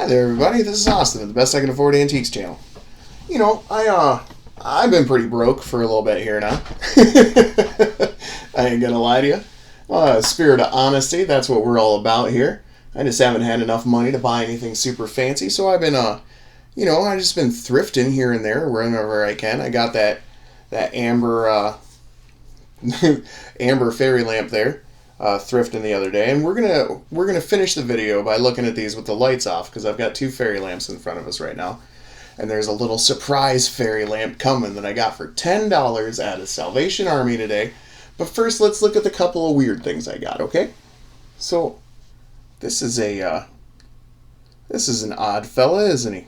Hi there, everybody. This is Austin at the Best I Can Afford Antiques channel. You know, I've been pretty broke for a little bit here now. I ain't gonna lie to you. Spirit of honesty, that's what we're all about here. I just haven't had enough money to buy anything super fancy, so I've been, I've just been thrifting here and there wherever I can. I got that amber, amber fairy lamp there. Thrifting the other day, and we're gonna finish the video by looking at these with the lights off, because I've got two fairy lamps in front of us right now, and there's a little surprise fairy lamp coming that I got for $10 at a Salvation Army today. But first, let's look at the couple of weird things I got. Okay, so this is an odd fella, isn't he?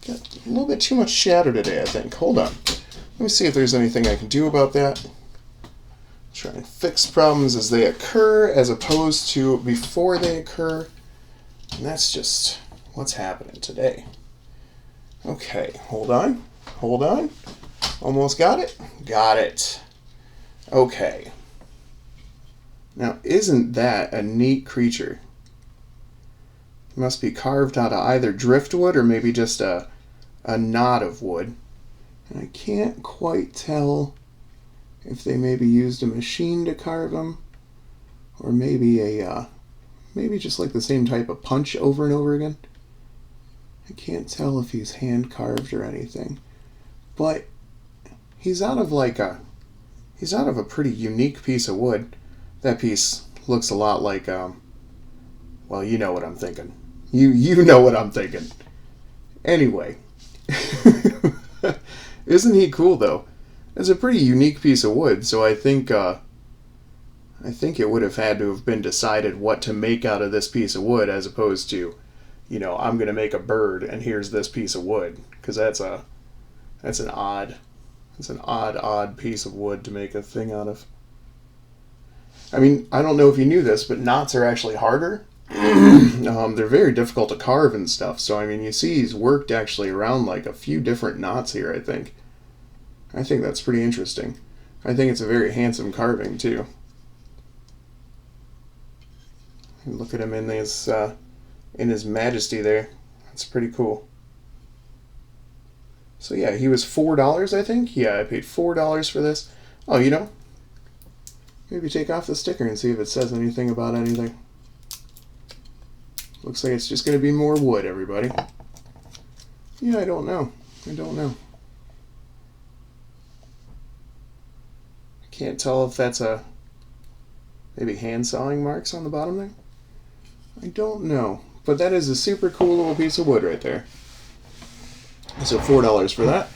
Got a little bit too much shadow today, I think. Hold on, let me see if there's anything I can do about that. Try and fix problems as they occur as opposed to before they occur. And that's just what's happening today. Okay, hold on. Almost got it. Got it. Okay. Now, isn't that a neat creature? It must be carved out of either driftwood or maybe just a knot of wood. And I can't quite tell if they maybe used a machine to carve them, or maybe maybe just like the same type of punch over and over again. I can't tell if he's hand carved or anything, but he's out of a pretty unique piece of wood. That piece looks a lot like well, you know what I'm thinking. You know what I'm thinking. Anyway, isn't he cool though? It's a pretty unique piece of wood, so I think it would have had to have been decided what to make out of this piece of wood, as opposed to, I'm going to make a bird and here's this piece of wood, because that's an odd piece of wood to make a thing out of. I mean, I don't know if you knew this, but knots are actually harder. They're very difficult to carve and stuff. So I mean, you see, he's worked actually around like a few different knots here. I think that's pretty interesting. I think it's a very handsome carving too. Look at him in his majesty there. That's pretty cool. So yeah, he was $4, I think. Yeah, I paid $4 for this. Oh, maybe take off the sticker and see if it says anything about anything. Looks like it's just going to be more wood, everybody. Yeah, I don't know. Can't tell if that's maybe hand sawing marks on the bottom there. I don't know, but that is a super cool little piece of wood right there. So $4 for that.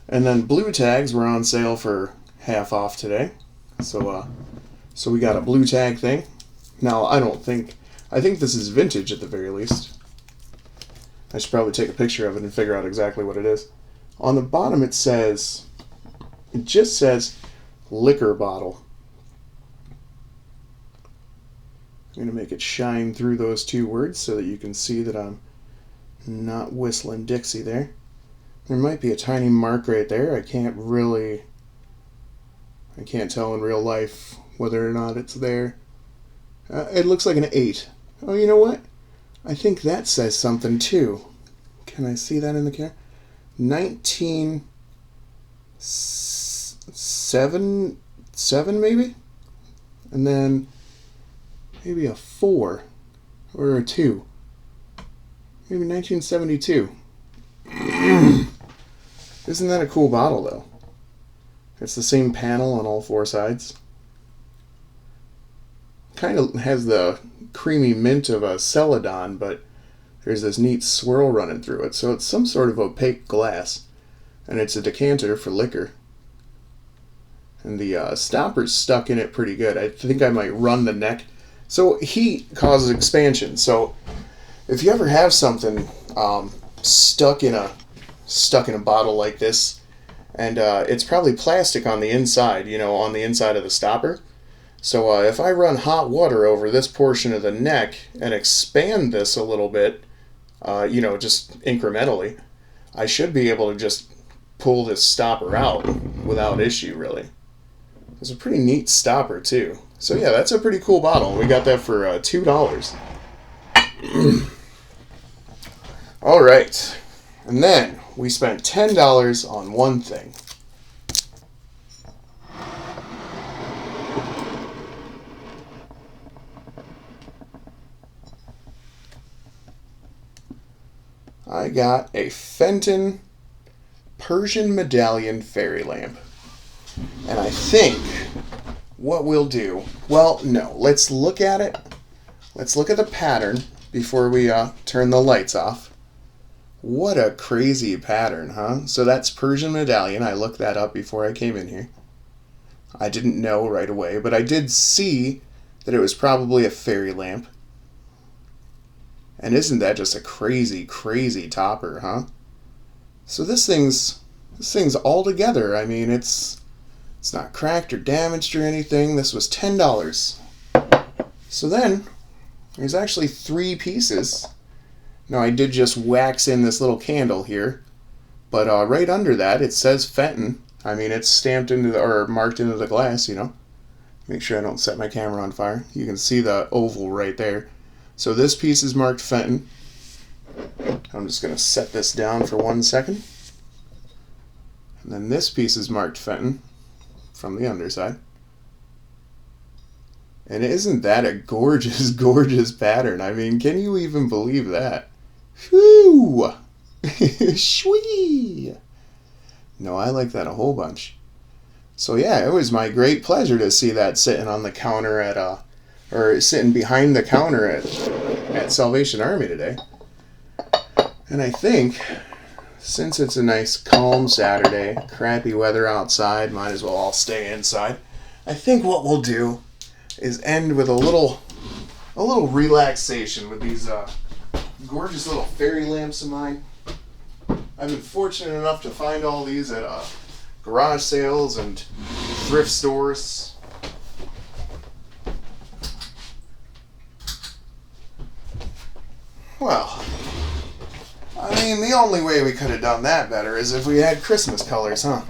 And then blue tags were on sale for half off today. So we got a blue tag thing. Now I think this is vintage at the very least. I should probably take a picture of it and figure out exactly what it is. On the bottom it just says liquor bottle. I'm going to make it shine through those two words so that you can see that I'm not whistling Dixie there. There might be a tiny mark right there. I can't tell in real life whether or not it's there. It looks like an 8. Oh, you know what? I think that says something too. Can I see that in the camera? 1907 maybe, and then maybe a 4 or a 2, maybe 1972. Isn't that a cool bottle though? It's the same panel on all 4 sides. Kind of has the creamy mint of a Celadon, but there's this neat swirl running through it, so it's some sort of opaque glass, and it's a decanter for liquor. And the stopper's stuck in it pretty good. I think I might run the neck. So heat causes expansion. So if you ever have something stuck in a bottle like this, and it's probably plastic on the inside, on the inside of the stopper. So if I run hot water over this portion of the neck and expand this a little bit, just incrementally, I should be able to just pull this stopper out without issue, really. It's a pretty neat stopper, too. So yeah, that's a pretty cool bottle. We got that for $2. All right. And then we spent $10 on one thing. I got a Fenton Persian medallion fairy lamp. And I think what we'll do, well, no, let's look at it. Let's look at the pattern before we turn the lights off. What a crazy pattern, huh? So that's Persian medallion. I looked that up before I came in here. I didn't know right away, but I did see that it was probably a fairy lamp. And isn't that just a crazy, crazy topper, huh? So this thing's all together. I mean, it's not cracked or damaged or anything. This was $10. So then there's actually 3 pieces. Now I did just wax in this little candle here, but right under that it says Fenton. I mean, it's stamped into or marked into the glass, you know. Make sure I don't set my camera on fire. You can see the oval right there. So this piece is marked Fenton. I'm just going to set this down for 1 second. And then this piece is marked Fenton from the underside. And isn't that a gorgeous, gorgeous pattern? I mean, can you even believe that? Whew! Shwee! No, I like that a whole bunch. So yeah, it was my great pleasure to see that sitting on the counter at or sitting behind the counter at Salvation Army today. And I think, since it's a nice calm Saturday, crappy weather outside, might as well all stay inside. I think what we'll do is end with a little relaxation with these gorgeous little fairy lamps of mine. I've been fortunate enough to find all these at garage sales and thrift stores. Well, I mean, the only way we could have done that better is if we had Christmas colors, huh?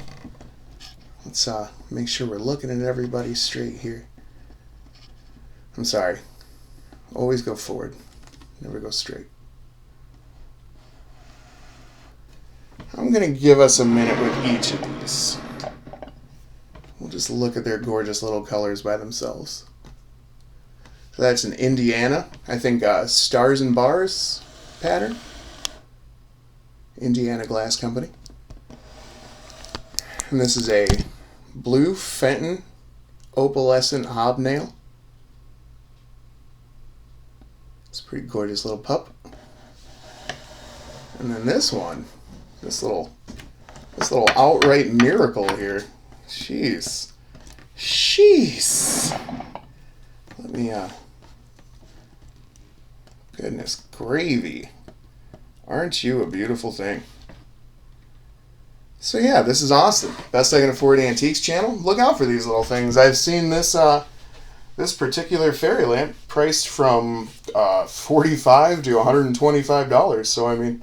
Let's make sure we're looking at everybody straight here. I'm sorry. Always go forward. Never go straight. I'm going to give us a minute with each of these. We'll just look at their gorgeous little colors by themselves. So that's an Indiana, I think Stars and Bars pattern. Indiana Glass Company. And this is a blue Fenton opalescent hobnail. It's a pretty gorgeous little pup. And then this one, this little outright miracle here. Jeez. Let me goodness gravy. Aren't you a beautiful thing? So yeah, this is awesome. Best I Can Afford Antiques channel. Look out for these little things. I've seen this this particular fairy lamp priced from $45 to $125. So I mean,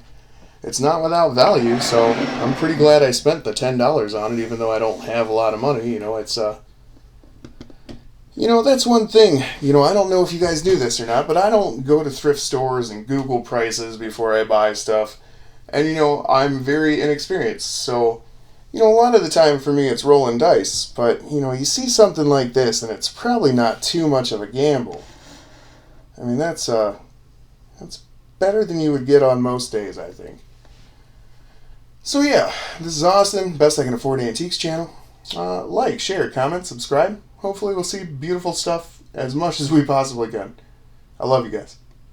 it's not without value. So I'm pretty glad I spent the $10 on it, even though I don't have a lot of money. You know, it's you know, that's one thing. You know, I don't know if you guys knew this or not, but I don't go to thrift stores and Google prices before I buy stuff. And, you know, I'm very inexperienced. So, you know, a lot of the time for me it's rolling dice. But, you know, you see something like this and it's probably not too much of a gamble. I mean, that's better than you would get on most days, I think. So, yeah, this is awesome. Best I Can Afford Antiques channel. Like, share, comment, subscribe. Hopefully we'll see beautiful stuff as much as we possibly can. I love you guys.